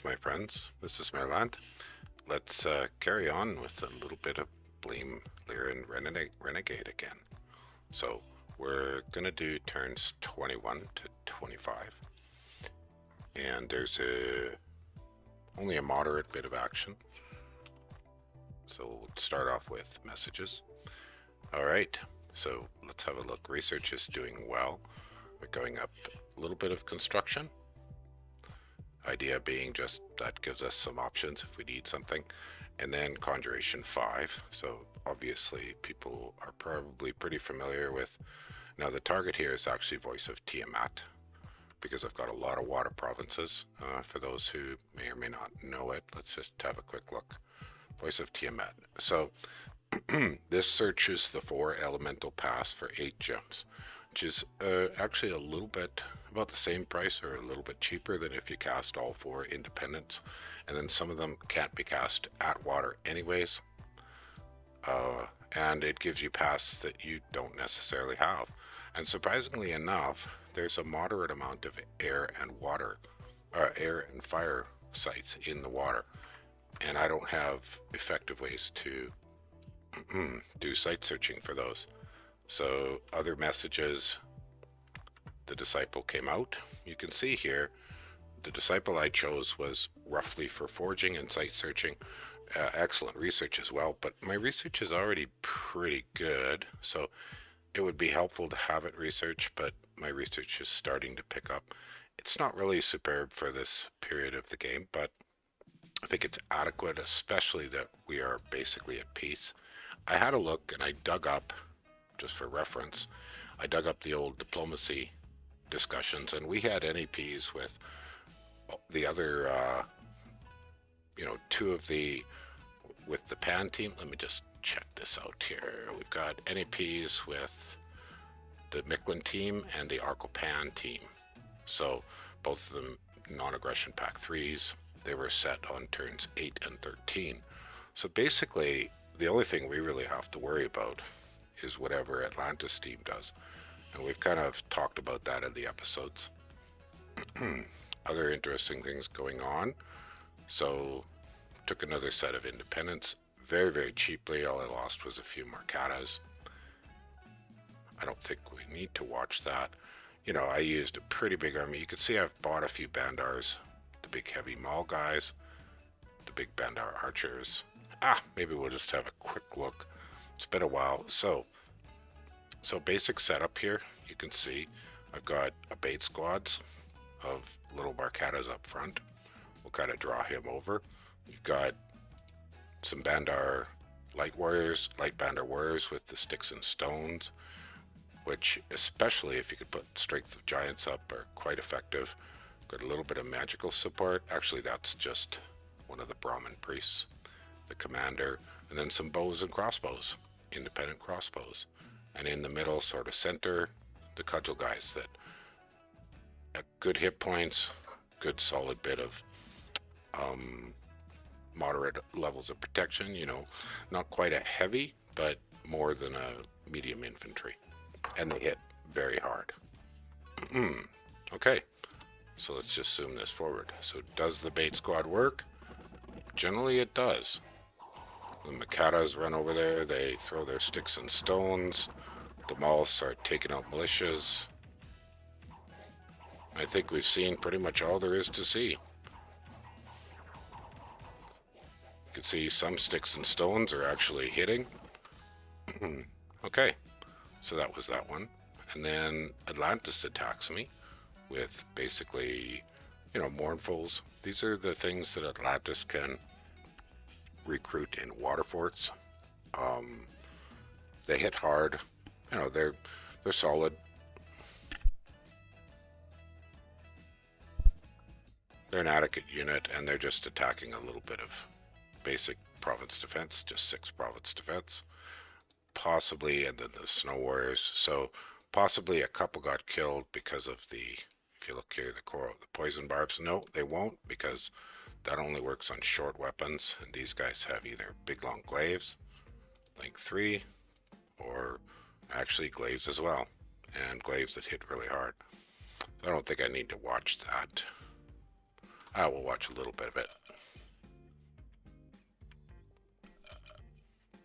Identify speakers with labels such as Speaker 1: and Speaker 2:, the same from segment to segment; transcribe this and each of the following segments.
Speaker 1: Greetings, my friends. This is Maerlande. Let's carry on with a little bit of Blame Lyran Renegade again. So we're going to do turns 21 to 25. And there's only a moderate bit of action. So we'll start off with messages. All right, so let's have a look. Research is doing well. We're going up a little bit of construction. Idea being just that gives us some options if we need something. And then Conjuration 5. So obviously people are probably pretty familiar with. Now the target here is actually Voice of Tiamat, because I've got a lot of water provinces. For those who may or may not know it, let's just have a quick look. Voice of Tiamat. So this searches the 4 elemental paths for 8 gems, which is actually a little bit about the same price or a little bit cheaper than if you cast all 4 independents. And then some of them can't be cast at water anyways. And it gives you paths that you don't necessarily have. And surprisingly enough, there's a moderate amount of air and fire sites in the water. And I don't have effective ways to do site searching for those. So other messages, the disciple came out. You can see here, the disciple I chose was roughly for forging and site searching. Excellent research as well, but my research is already pretty good, so it would be helpful to have it research, but my research is starting to pick up. It's not really superb for this period of the game, but I think it's adequate, especially that we are basically at peace. I had a look and I dug up, just for reference, I dug up the old diplomacy discussions, and we had NEPs with the other, 2 of with the PAN team. Let me just check this out here. We've got NEPs with the Micklin team and the Arco-Pan team. So both of them non-aggression pack 3s. They were set on turns 8 and 13. So basically, the only thing we really have to worry about is whatever Atlantis team does. And we've kind of talked about that in the episodes. Other interesting things going on. So, took another set of independents very, very cheaply. All I lost was a few Marcatas. I don't think we need to watch that. I used a pretty big army. You can see I've bought a few Bandars, the big heavy Maul guys, the big Bandar archers. Maybe we'll just have a quick look. It's been a while. So basic setup here, you can see I've got a bait squads of little Marcatas up front. We'll kind of draw him over. You've got some Bandar light Bandar warriors with the sticks and stones, which, especially if you could put Strength of Giants up, are quite effective. Got a little bit of magical support. Actually, that's just one of the Brahmin priests, the commander, and then some bows and crossbows, independent crossbows. And in the middle, sort of center, the cudgel guys that have good hit points, good solid bit of moderate levels of protection, not quite a heavy, but more than a medium infantry. And they hit very hard. Okay, so let's just zoom this forward. So does the bait squad work? Generally it does. The Makatas run over there, they throw their sticks and stones. The Mauls start taking out militias. I think we've seen pretty much all there is to see. You can see some sticks and stones are actually hitting. Okay, so that was that one. And then Atlantis attacks me with basically, mournfuls. These are the things that Atlantis can recruit in water forts. They hit hard. They're solid. They're an adequate unit, and they're just attacking a little bit of basic province defense, just 6 province defense, possibly, and then the snow warriors. So possibly a couple got killed because of if you look here, the poison barbs. No, they won't, because that only works on short weapons, and these guys have either big long glaives, length 3, or actually glaives as well, and glaives that hit really hard. I don't think I need to watch that. I will watch a little bit of it.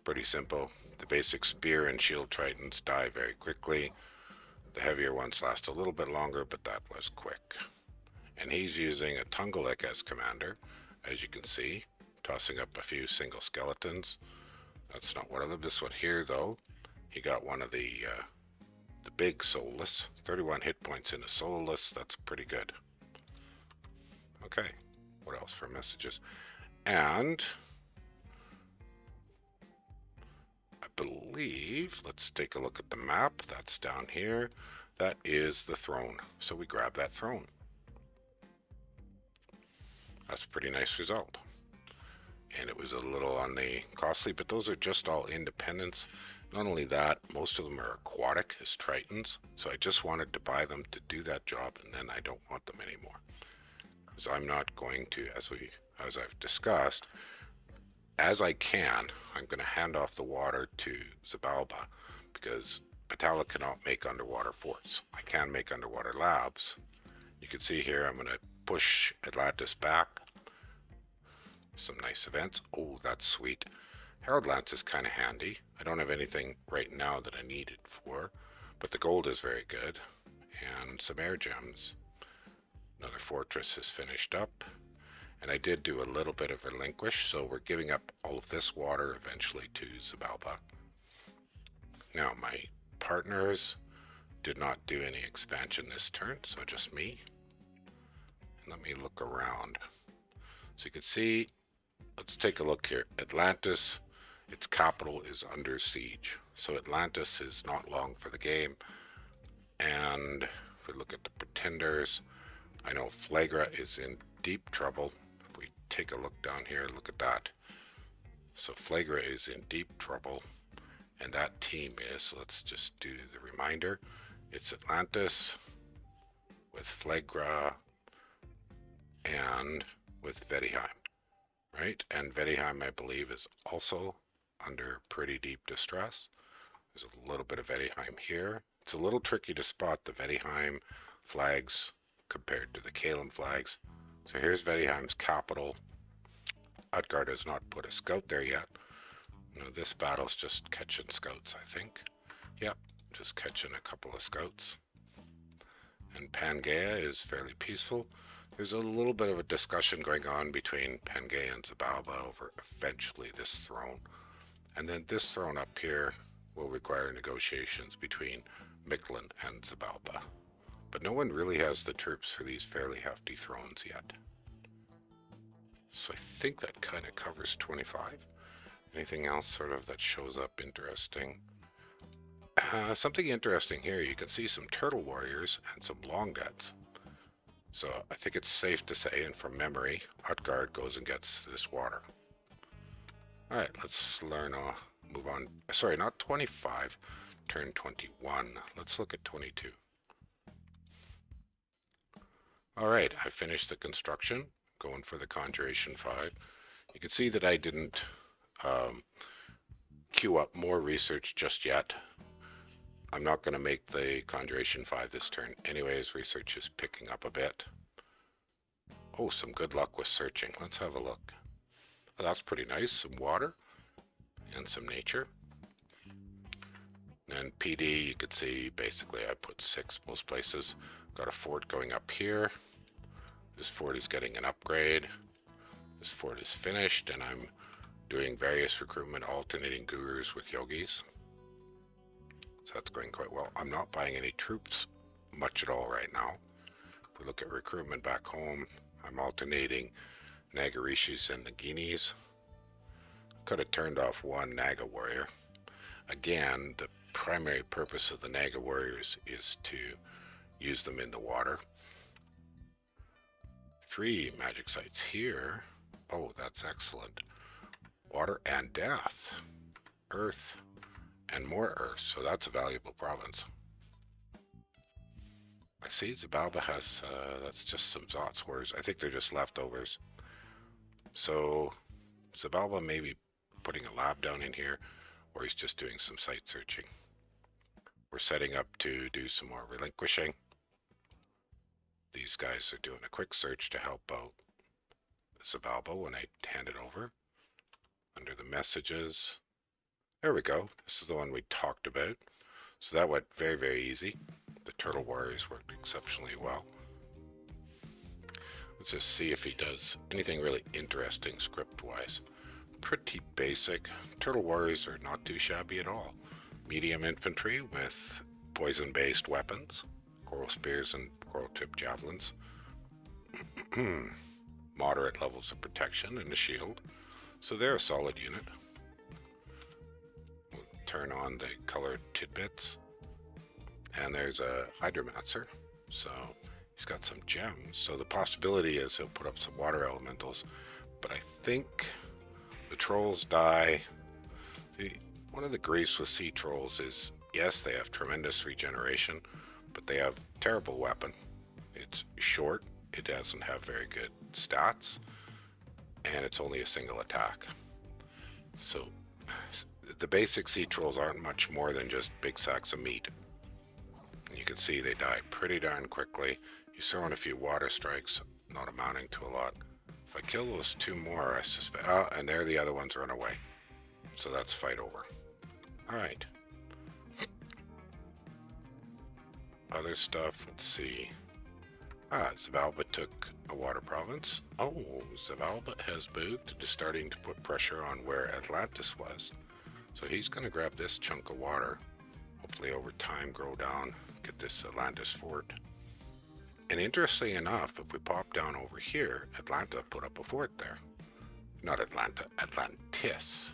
Speaker 1: Pretty simple. The basic spear and shield tritons die very quickly. The heavier ones last a little bit longer, but that was quick. And he's using a Tungalek as commander, as you can see, tossing up a few single skeletons. That's not one of them. This one here, though, he got one of the big soulless. 31 hit points in a soulless. That's pretty good. Okay, what else for messages? And I believe, let's take a look at the map. That's down here. That is the throne. So we grab that throne. That's a pretty nice result. And it was a little on the costly, but those are just all independents. Not only that, most of them are aquatic as tritons. So I just wanted to buy them to do that job, and then I don't want them anymore. Because I'm not going to, as I've discussed, as I can, I'm going to hand off the water to Xibalba, because Patala cannot make underwater forts. I can make underwater labs. You can see here I'm going to push Atlantis back. Some nice events. Oh, that's sweet. Herald Lance is kind of handy. I don't have anything right now that I need it for, but the gold is very good. And some air gems. Another fortress is finished up. And I did do a little bit of relinquish, so we're giving up all of this water eventually to Xibalba. Now, my partners did not do any expansion this turn, so just me. And let me look around. So you can see, let's take a look here. Atlantis, its capital is under siege. So Atlantis is not long for the game. And if we look at the pretenders, I know Flagra is in deep trouble. If we take a look down here, look at that. So Flagra is in deep trouble. And that team is, let's just do the reminder. It's Atlantis with Flagra and with Vedheim, right? And Vedheim, I believe, is also under pretty deep distress. There's a little bit of Vedheim here. It's a little tricky to spot the Vedheim flags compared to the Kalem flags. So here's Vedheim's capital. Utgard has not put a scout there yet. No, this battle's just catching scouts, I think. Yep, just catching a couple of scouts. And Pangaea is fairly peaceful. There's a little bit of a discussion going on between Pangaea and Xibalba over eventually this throne. And then this throne up here will require negotiations between Maerlande and Xibalba. But no one really has the troops for these fairly hefty thrones yet. So I think that kind of covers 25. Anything else sort of that shows up interesting? Something interesting here, you can see some turtle warriors and some longnets. So I think it's safe to say, and from memory, Utgard goes and gets this water. Alright, let's move on. Sorry, not 25, turn 21. Let's look at 22. Alright, I finished the construction, going for the Conjuration 5. You can see that I didn't queue up more research just yet. I'm not going to make the Conjuration 5 this turn. Anyways, research is picking up a bit. Oh, some good luck with searching. Let's have a look. Oh, that's pretty nice. Some water and some nature. And PD, you could see basically I put 6 most places. Got a fort going up here. This fort is getting an upgrade. This fort is finished, and I'm doing various recruitment, alternating gurus with yogis. So that's going quite well. I'm not buying any troops much at all right now. If we look at recruitment back home, I'm alternating Nagarishis and Naginis. Could have turned off one Naga warrior. Again, the primary purpose of the Naga warriors is to use them in the water. 3 magic sites here. Oh, that's excellent. Water and death. Earth. And more earth, so that's a valuable province. I see Xibalba has, that's just some Zots warriors. I think they're just leftovers. So, Xibalba may be putting a lab down in here, or he's just doing some site searching. We're setting up to do some more relinquishing. These guys are doing a quick search to help out. Xibalba when I hand it over. Under the messages. There we go. This is the one we talked about. So that went very, very easy. The Turtle Warriors worked exceptionally well. Let's just see if he does anything really interesting script-wise. Pretty basic. Turtle Warriors are not too shabby at all. Medium infantry with poison-based weapons, coral spears and coral-tipped javelins. Moderate levels of protection and a shield. So they're a solid unit. We'll turn on the colored tidbits. And there's a Hydromancer. So he's got some gems. So the possibility is he'll put up some water elementals. But I think the trolls die. See, one of the griefs with sea trolls is, yes, they have tremendous regeneration, but they have terrible weapon. It's short. It doesn't have very good stats. And it's only a single attack. So the basic sea trolls aren't much more than just big sacks of meat. And you can see they die pretty darn quickly. You throw in a few water strikes, not amounting to a lot. If I kill those two more, I suspect... Oh, and there the other ones run away. So that's fight over. Alright. Other stuff, let's see. Xibalba took a water province. Oh, Xibalba has moved to starting to put pressure on where Atlantis was. So he's going to grab this chunk of water. Hopefully over time grow down, get this Atlantis fort. And interestingly enough, if we pop down over here, Atlanta put up a fort there. Not Atlanta, Atlantis.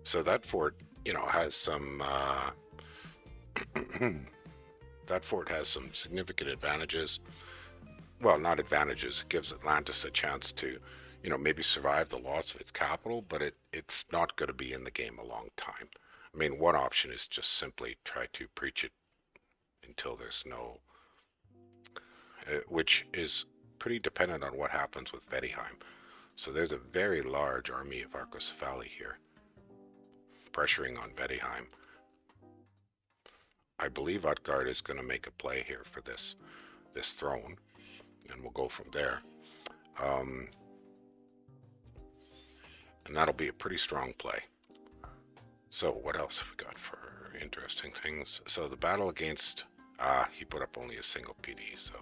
Speaker 1: So that fort, you know, has some... that fort has some significant advantages. Well, not advantages. It gives Atlantis a chance to, you know, maybe survive the loss of its capital, but it's not going to be in the game a long time. I mean, one option is just simply try to breach it until there's no... which is pretty dependent on what happens with Vedheim. So there's a very large army of Arcocephali here, pressuring on Vedheim. I believe Utgard is going to make a play here for this throne, and we'll go from there. And that'll be a pretty strong play. So what else have we got for interesting things? So the battle against... he put up only a single PD, so...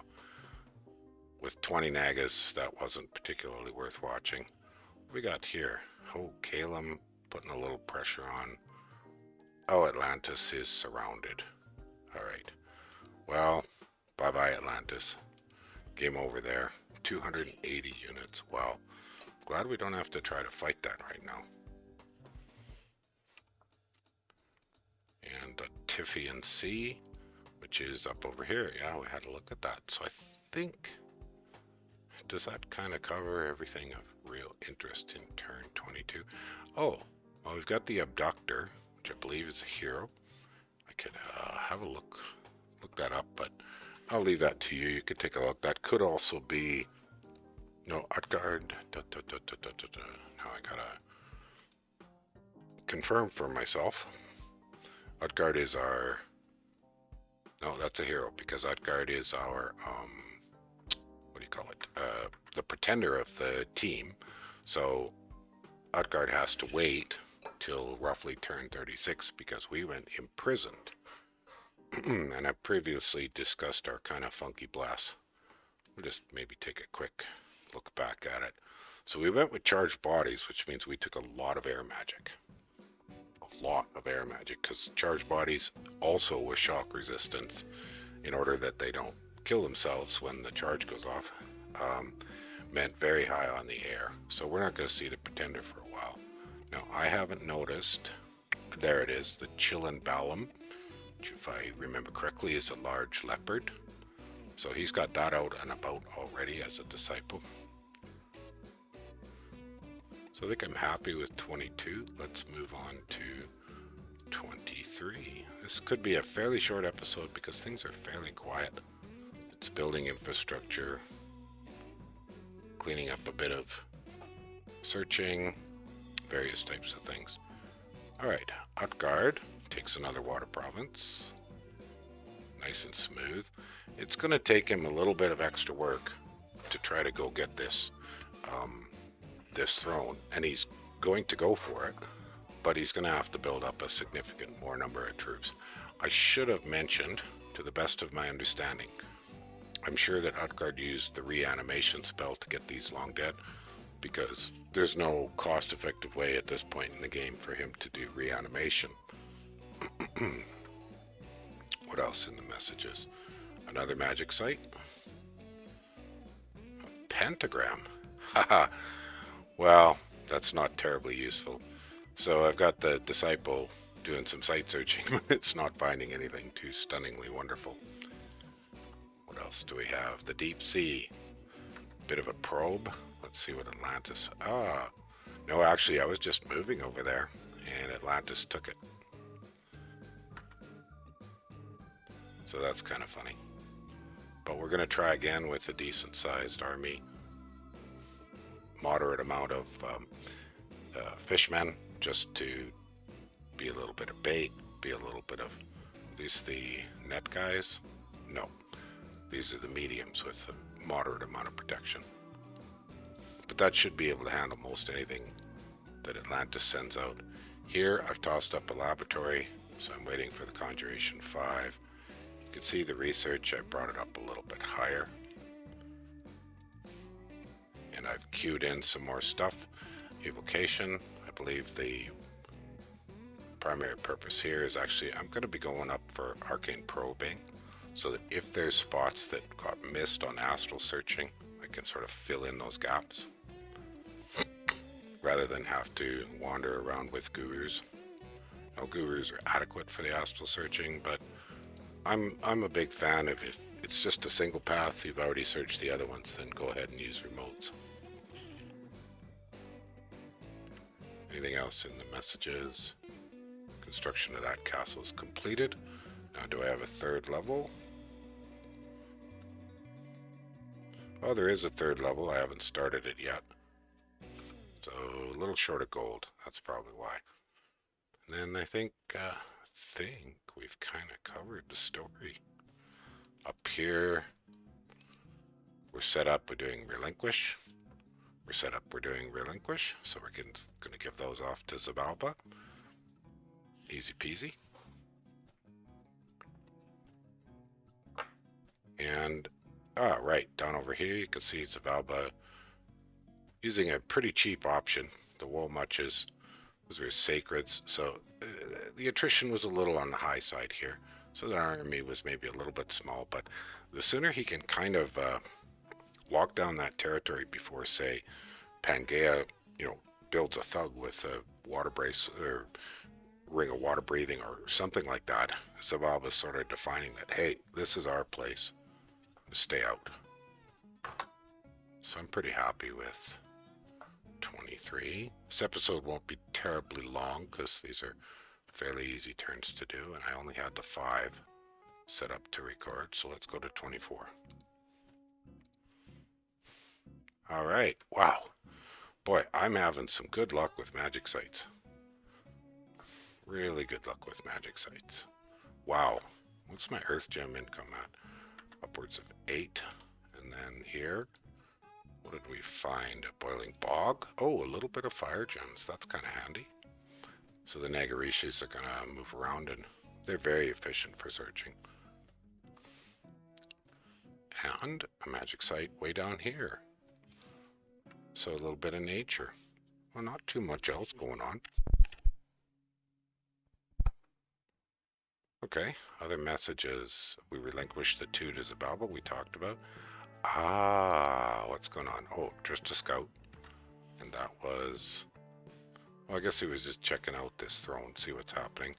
Speaker 1: With 20 Nagas, that wasn't particularly worth watching. What we got here? Oh, Calum putting a little pressure on. Oh, Atlantis is surrounded. Alright. Well, bye-bye Atlantis. Game over there. 280 units. Wow. Glad we don't have to try to fight that right now. And Tiffian Sea, which is up over here. Yeah, we had a look at that. So I think... Does that kind of cover everything of real interest in turn 22? Oh, well, we've got the Abductor, which I believe is a hero. I could have a look that up, but I'll leave that to you. You could take a look. That could also be... No, Utgard. Now I gotta confirm for myself. Utgard is our... No, that's a hero, because Utgard is our... what do you call it? The pretender of the team. So Utgard has to wait till roughly turn 36 because we went imprisoned. And I previously discussed our kind of funky blast. We'll just maybe take a quick look back at it. So we went with charged bodies, which means we took a lot of air magic. A lot of air magic, because charged bodies also with shock resistance in order that they don't kill themselves when the charge goes off, meant very high on the air. So we're not going to see the pretender for a while. Now, I haven't noticed, there it is, the Chillin Balam, which if I remember correctly is a large leopard. So he's got that out and about already as a disciple. So I think I'm happy with 22. Let's move on to 23. This could be a fairly short episode because things are fairly quiet. It's building infrastructure, cleaning up a bit of searching, various types of things. Alright, Utgard takes another water province. nice and smooth. It's going to take him a little bit of extra work to try to go get this this throne, and he's going to go for it, but he's going to have to build up a significant more number of troops. I should have mentioned, to the best of my understanding, I'm sure that Utgard used the reanimation spell to get these long dead, because there's no cost-effective way at this point in the game for him to do reanimation. What else in the messages? Another magic site? A pentagram? Haha. Well, that's not terribly useful. So I've got the disciple doing some site searching, but it's not finding anything too stunningly wonderful. What else do we have? The deep sea. Bit of a probe. Let's see what Atlantis... Ah, no, actually, I was just moving over there, and Atlantis took it. So that's kind of funny. But we're going to try again with a decent-sized army. Moderate amount of fishmen, just to be a little bit of bait, be a little bit of... These the net guys? No. These are the mediums with a moderate amount of protection. But that should be able to handle most anything that Atlantis sends out. Here, I've tossed up a laboratory, so I'm waiting for the Conjuration 5. You can see the research, I brought it up a little bit higher. And I've queued in some more stuff. Evocation, I believe the primary purpose here is actually, I'm going to be going up for arcane probing, so that if there's spots that got missed on astral searching, I can sort of fill in those gaps, rather than have to wander around with gurus. No gurus are adequate for the astral searching, but I'm a big fan of, if it's just a single path, you've already searched the other ones, then go ahead and use remotes. Anything else in the messages? Construction of that castle is completed. Now, do I have a third level? Oh, there is a third level. I haven't started it yet. So, a little short of gold. That's probably why. And then I think we've kind of covered the story. Up here, we're set up, we're doing relinquish. We're set up, we're doing relinquish. So we're going to give those off to Xibalba. Easy peasy. And, right, down over here you can see Xibalba using a pretty cheap option. The wool muches, those are sacreds, so the attrition was a little on the high side here. So the army was maybe a little bit small, but the sooner he can kind of walk down that territory before, say, Pangaea, builds a thug with a water brace or ring of water breathing or something like that, Xibalba's sort of defining that, hey, this is our place. Stay out. So I'm pretty happy with 23. This episode won't be terribly long because these are fairly easy turns to do, and I only had the 5 set up to record, so let's go to 24. Alright, wow. Boy, I'm having some good luck with magic sites. Really good luck with magic sites. Wow. What's my earth gem income at? Upwards of 8. And then here, what did we find? A boiling bog? Oh, a little bit of fire gems. That's kind of handy. So the Nagarishis are going to move around, and they're very efficient for searching. And a magic site way down here. So a little bit of nature. Well, not too much else going on. Okay, other messages. We relinquished the 2 to Xibalba we talked about. What's going on? Oh, just a scout. And that was... Well, I guess he was just checking out this throne, see what's happening.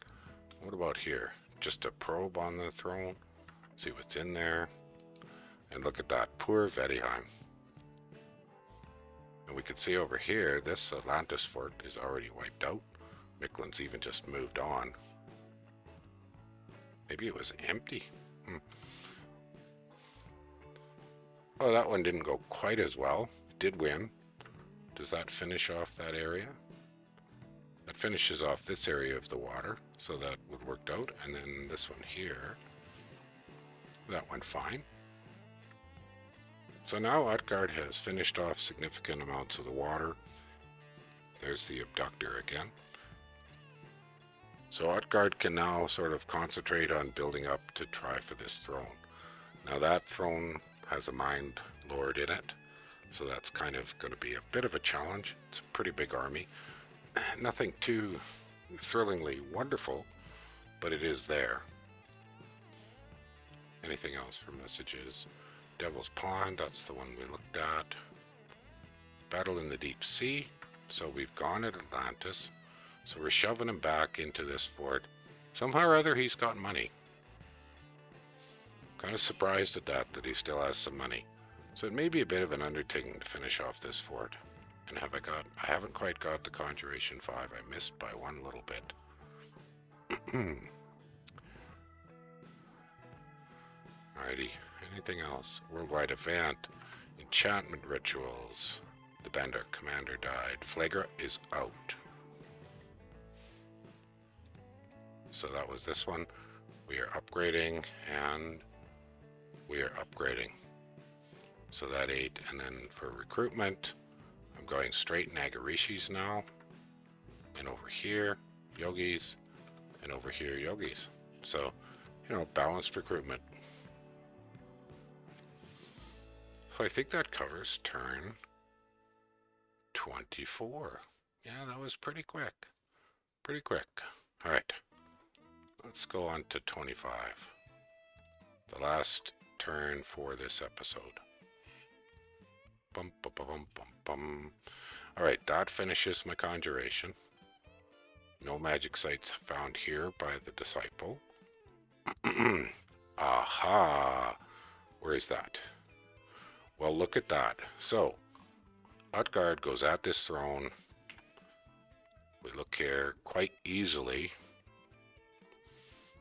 Speaker 1: What about here? Just a probe on the throne. See what's in there. And look at that. Poor Vedheim. And we can see over here, this Atlantis fort is already wiped out. Miquelin's even just moved on. Maybe it was empty. Oh, that one didn't go quite as well. Did win. Does that finish off that area? That finishes off this area of the water, so that would work out. And then this one here. That went fine. So now Utgard has finished off significant amounts of the water. There's the abductor again. So Utgard can now sort of concentrate on building up to try for this throne. Now that throne has a Mind Lord in it, so that's kind of going to be a bit of a challenge. It's a pretty big army. Nothing too thrillingly wonderful, but it is there. Anything else for messages? Devil's Pond, that's the one we looked at. Battle in the Deep Sea, so we've gone at Atlantis. So we're shoving him back into this fort. Somehow or other he's got money. Kind of surprised at that he still has some money. So it may be a bit of an undertaking to finish off this fort. And I haven't quite got the Conjuration 5. I missed by one little bit. Alrighty, anything else? Worldwide event, enchantment rituals. The Bandar commander died. Flagra is out. So that was this one. We are upgrading and we are upgrading. So that 8, and then for recruitment, I'm going straight Nagarishis now. And over here, yogis, and over here, yogis. So, balanced recruitment. So I think that covers turn 24. Yeah, that was pretty quick. Pretty quick. All right. Let's go on to 25. The last turn for this episode. Bum, bum, bum, bum, bum. All right, that finishes my conjuration. No magic sites found here by the disciple. Aha! Where is that? Well, look at that. So, Utgard goes at this throne. We look here quite easily.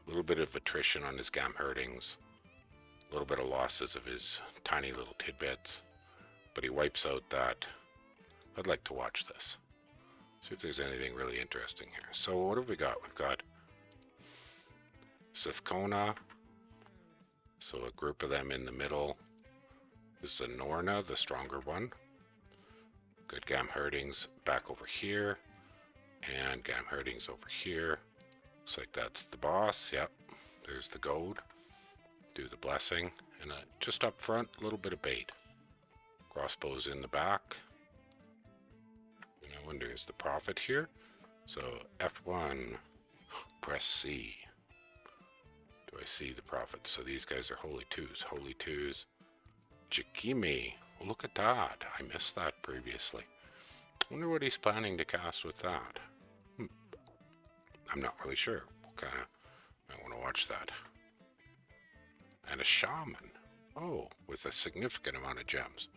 Speaker 1: A little bit of attrition on his Gamherdings. A little bit of losses of his tiny little tidbits. But he wipes out that. I'd like to watch this. See if there's anything really interesting here. So what have we got? We've got Sithkona. So a group of them in the middle. This is a Norna, the stronger one. Good Gamherdings back over here. And Gamherdings over here. Looks like that's the boss. Yep. There's the goad. Do the blessing. And just up front, a little bit of bait. Crossbows in the back. And I wonder, is the prophet here? So F1, press C. Do I see the prophet? So these guys are holy twos. Holy twos. Jikimi. Well, look at that. I missed that previously. Wonder what he's planning to cast with that. I'm not really sure. Kinda, I want to watch that. And a shaman. Oh, with a significant amount of gems.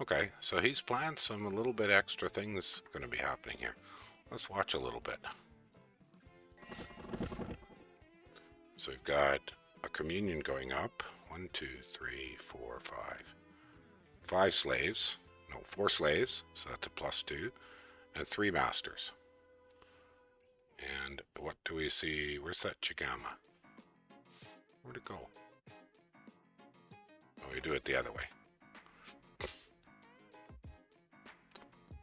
Speaker 1: Okay, so he's planned some a little bit extra things going to be happening here. Let's watch a little bit. So we've got a communion going up. 1, 2, 3, 4, 5. 5 slaves. No, 4 slaves. So that's a +2. And 3 masters. And what do we see? Where's that Chigama? Where'd it go? Oh, we do it the other way.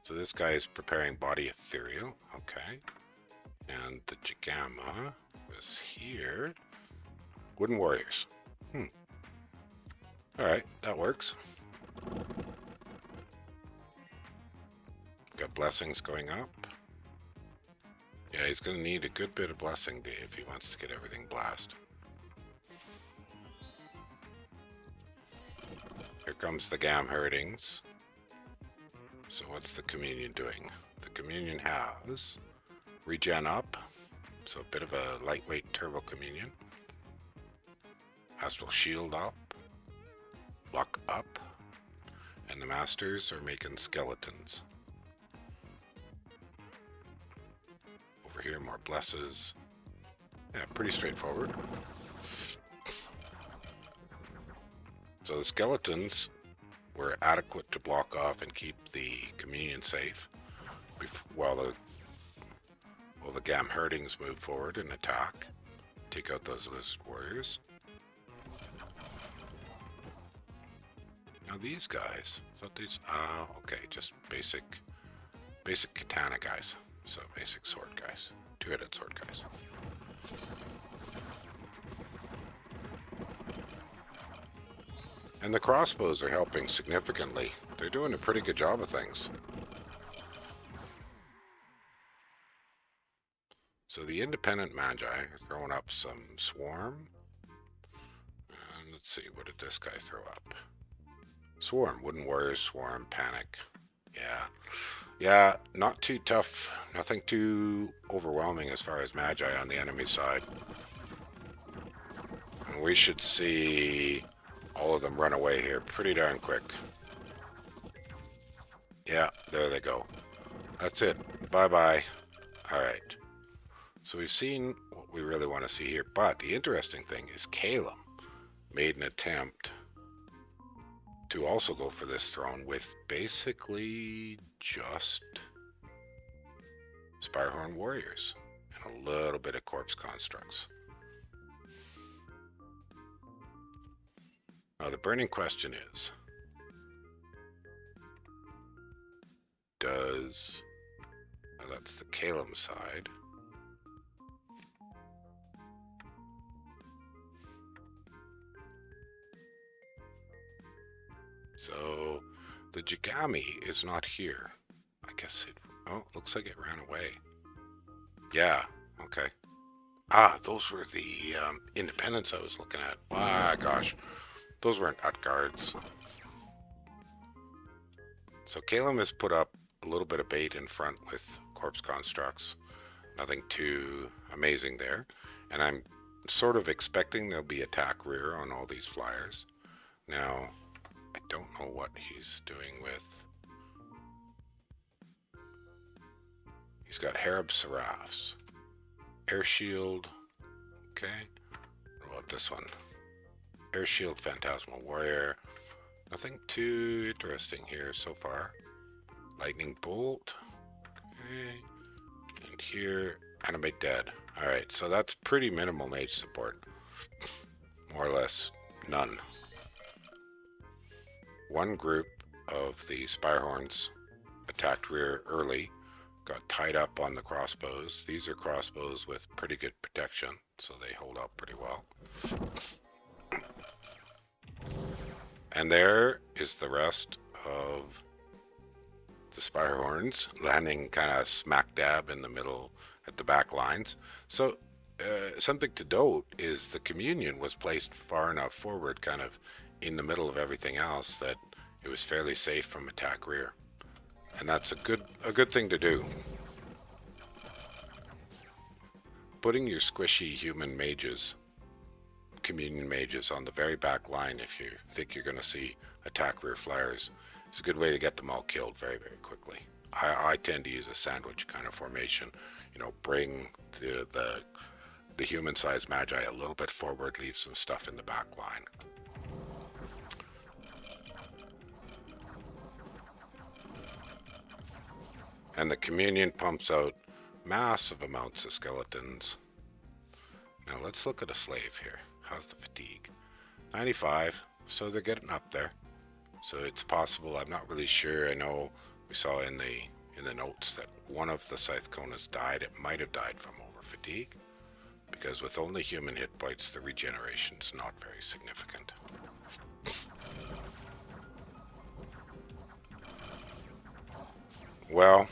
Speaker 1: So this guy is preparing body ethereal. Okay. And the Chigama was here. Wooden warriors. Alright, that works. Got blessings going up. Yeah, he's going to need a good bit of blessing if he wants to get everything blast. Here comes the Gamherdings. So what's the communion doing? The communion has regen up. So a bit of a lightweight turbo communion. Astral shield up. Luck up. And the masters are making skeletons. Over here, more blesses. Yeah, pretty straightforward. So the skeletons were adequate to block off and keep the communion safe while the Gamherdings move forward and attack. Take out those lizard warriors. Now these guys, I thought these, okay, just basic katana guys. So basic sword guys, two-headed sword guys. And the crossbows are helping significantly. They're doing a pretty good job of things. So the independent magi are throwing up some swarm. And let's see, what did this guy throw up? Swarm, wooden warriors, swarm, panic. Yeah, not too tough. Nothing too overwhelming as far as magi on the enemy side. And we should see all of them run away here pretty darn quick. Yeah, there they go. That's it. Bye-bye. Alright. So we've seen what we really want to see here. But the interesting thing is Calum made an attempt to also go for this throne with basically just Spirehorn warriors and a little bit of corpse constructs. Now the burning question is, does, that's the Calum side. So the Jigami is not here. I guess it, oh, looks like it ran away. Yeah, okay. Ah, those were the independents I was looking at. Ah, gosh. Those weren't Utgards. So Calum has put up a little bit of bait in front with corpse constructs. Nothing too amazing there. And I'm sort of expecting there'll be attack rear on all these flyers. Now, I don't know what he's doing with... He's got Harab Seraphs. Air Shield. Okay. What about this one? Air Shield Phantasmal Warrior. Nothing too interesting here so far. Lightning Bolt. Okay. And here, Animate Dead. Alright, so that's pretty minimal mage support. More or less none. One group of the Spirehorns attacked rear early, got tied up on the crossbows. These are crossbows with pretty good protection, so they hold up pretty well. And there is the rest of the Spirehorns landing kind of smack dab in the middle at the back lines. So something to note is the communion was placed far enough forward, kind of in the middle of everything else, that it was fairly safe from attack rear. And that's a good thing to do. Putting your squishy human mages, communion mages, on the very back line if you think you're going to see attack rear flyers is a good way to get them all killed very, very quickly. I tend to use a sandwich kind of formation. You know, bring the human-sized magi a little bit forward, leave some stuff in the back line. And the communion pumps out massive amounts of skeletons. Now let's look at a slave here. How's the fatigue? 95, so they're getting up there. So it's possible, I'm not really sure. I know we saw in the notes that one of the Scythe Konas died. It might have died from over fatigue, because with only human hit points, the regeneration is not very significant. Well,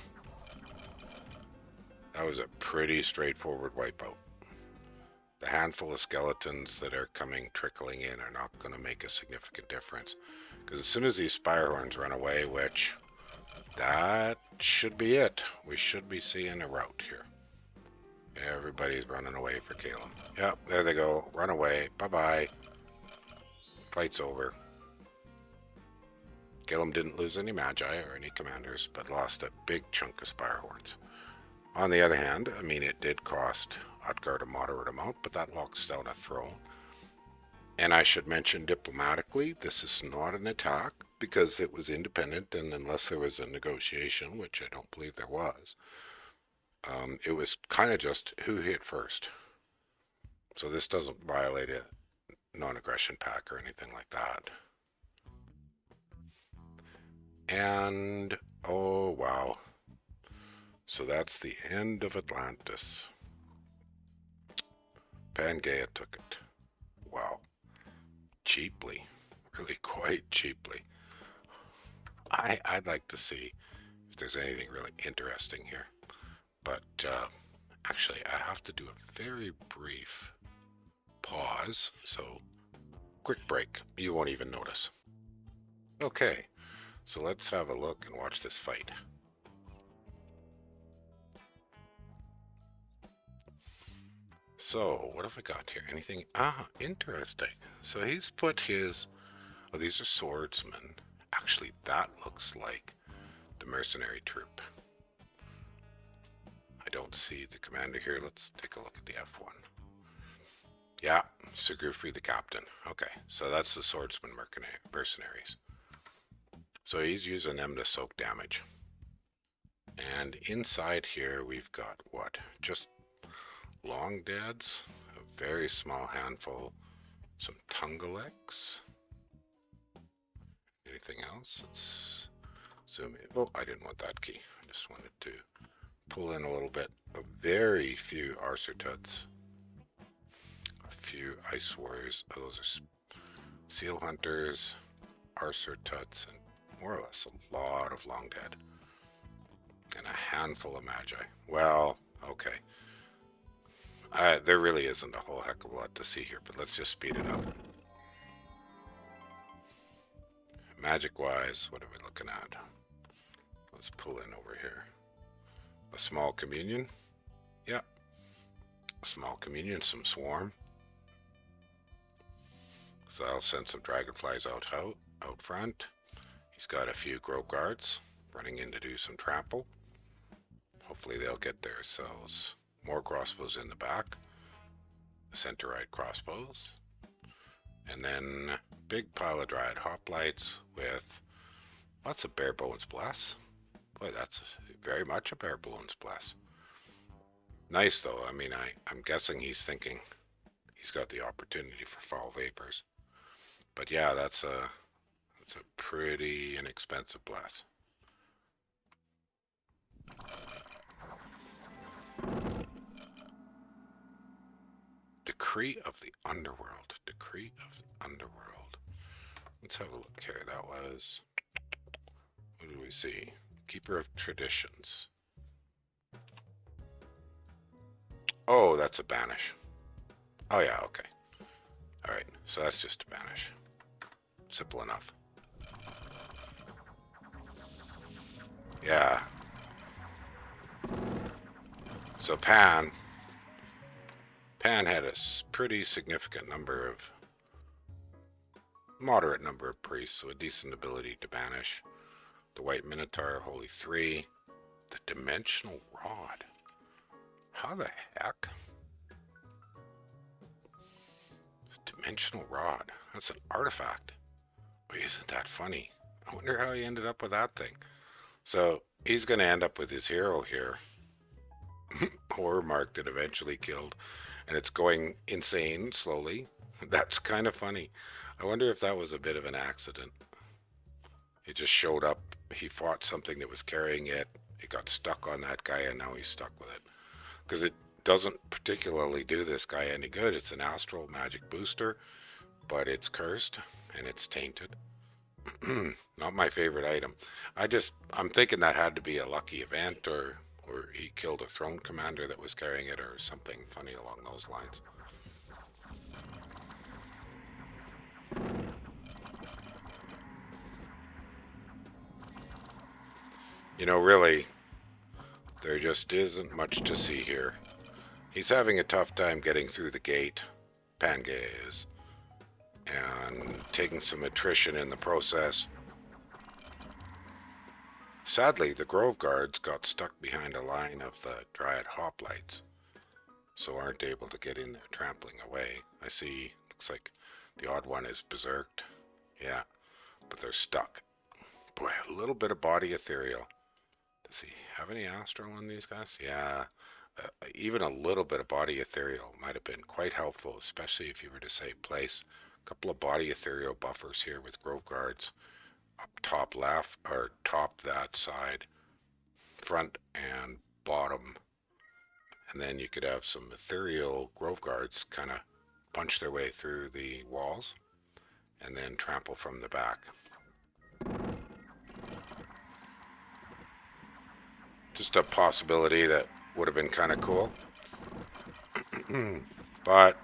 Speaker 1: that was a pretty straightforward wipeout. The handful of skeletons that are trickling in are not going to make a significant difference. Because as soon as these Spirehorns run away, which, that should be it. We should be seeing a rout here. Everybody's running away for Calum. Yep, there they go. Run away. Bye-bye. Fight's over. Calum didn't lose any Magi or any commanders, but lost a big chunk of Spirehorns. On the other hand, I mean, it did cost Utgard a moderate amount, but that locks down a throne. And I should mention diplomatically, this is not an attack, because it was independent, and unless there was a negotiation, which I don't believe there was, it was kind of just who hit first. So this doesn't violate a non-aggression pact or anything like that. And, oh wow. So that's the end of Atlantis. Pangaea took it. Wow. Cheaply. Really quite cheaply. I'd like to see if there's anything really interesting here. But actually, I have to do a very brief pause. So, quick break. You won't even notice. Okay, so let's have a look and watch this fight. So, what have I got here? Anything? Ah, interesting. So he's put his... Oh, these are swordsmen. Actually, that looks like the mercenary troop. I don't see the commander here. Let's take a look at the F1. Yeah, Sigurfri the captain. Okay, so that's the swordsman mercenaries. So he's using them to soak damage. And inside here we've got what? Just long deads, a very small handful, some Tungaleks. Anything else? Let's zoom in. Oh, I didn't want that key. I just wanted to pull in a little bit. A very few Arsertuds. A few Ice Warriors. Oh, those are Seal Hunters, Arsertuds, and more or less a lot of Long Dead. And a handful of Magi. Well, okay. There really isn't a whole heck of a lot to see here, but let's just speed it up. Magic-wise, what are we looking at? Let's pull in over here. A small communion. Yep. A small communion, some swarm. So I'll send some dragonflies out front. He's got a few grove guards running in to do some trample. Hopefully they'll get themselves more crossbows in the back. Center-right crossbows. And then big pile of dryad hoplites with lots of bare bones bless. Boy, that's very much a bare bones bless. Nice though. I mean, I'm guessing he's thinking he's got the opportunity for fall vapors. But yeah, that's a pretty inexpensive bless. Decree of the Underworld. Decree of the Underworld. Let's have a look here. That was... What do we see? Keeper of Traditions. Oh, that's a banish. Oh yeah, okay. Alright, so that's just a banish. Simple enough. Yeah. So Pan had a pretty significant number of... Moderate number of priests, so a decent ability to banish. The White Minotaur, Holy 3. The Dimensional Rod. How the heck? Dimensional Rod. That's an artifact. Wait, isn't that funny? I wonder how he ended up with that thing. So, he's going to end up with his hero here. Horror marked and eventually killed. And it's going insane slowly. That's kind of funny. I wonder if that was a bit of an accident. It just showed up. He fought something that was carrying it. It got stuck on that guy and now he's stuck with it. Because it doesn't particularly do this guy any good. It's an astral magic booster, but it's cursed and it's tainted. Not my favorite item. I'm thinking that had to be a lucky event, or he killed a throne commander that was carrying it, or something funny along those lines. You know, really, there just isn't much to see here. He's having a tough time getting through the gate, Pangaea is, and taking some attrition in the process. Sadly, the Grove Guards got stuck behind a line of the Dryad Hoplites, so aren't able to get in there trampling away. I see, looks like the odd one is berserked. Yeah, but they're stuck. Boy, a little bit of body ethereal. Does he have any astral on these guys? Yeah, even a little bit of body ethereal might have been quite helpful, especially if you were to say place a couple of body ethereal buffers here with grove guards up top left, or top that side, front and bottom, and then you could have some ethereal grove guards kind of punch their way through the walls and then trample from the back. Just a possibility that would have been kind of cool. But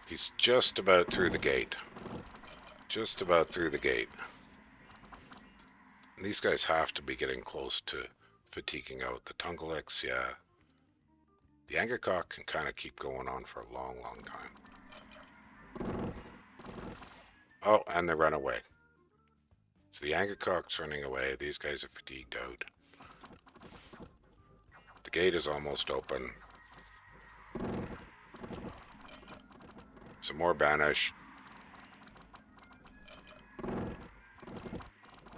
Speaker 1: he's just about through the gate. Just about through the gate. And these guys have to be getting close to fatiguing out. The Tungalix, yeah. The Angercock can kind of keep going on for a long, long time. Oh, and they run away. So the Angercock's running away. These guys are fatigued out. The gate is almost open. Some more banish.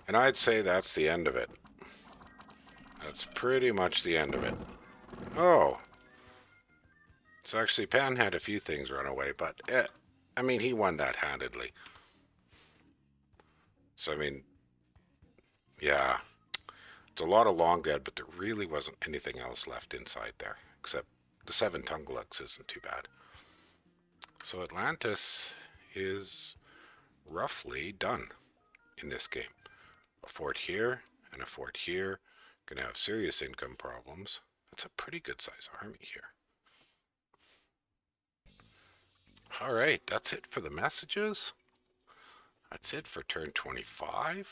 Speaker 1: And I'd say that's the end of it. That's pretty much the end of it. Oh. So actually, Pan had a few things run away, but I mean, he won that handedly. So, I mean, yeah. It's a lot of long dead, but there really wasn't anything else left inside there, except the 7 Tungalix isn't too bad. So Atlantis is roughly done in this game. A fort here and a fort here. Gonna have serious income problems. That's a pretty good size army here. Alright, that's it for the messages. That's it for turn 25.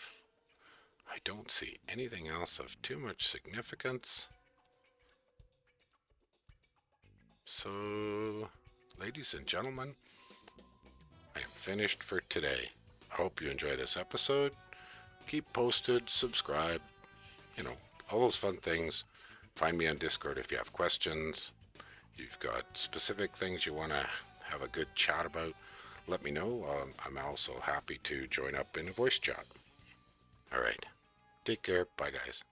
Speaker 1: I don't see anything else of too much significance. So, ladies and gentlemen, I am finished for today. I hope you enjoy this episode. Keep posted, subscribe, you know, all those fun things. Find me on Discord if you have questions. You've got specific things you want to have a good chat about, let me know. I'm also happy to join up in a voice chat. All right. Take care. Bye, guys.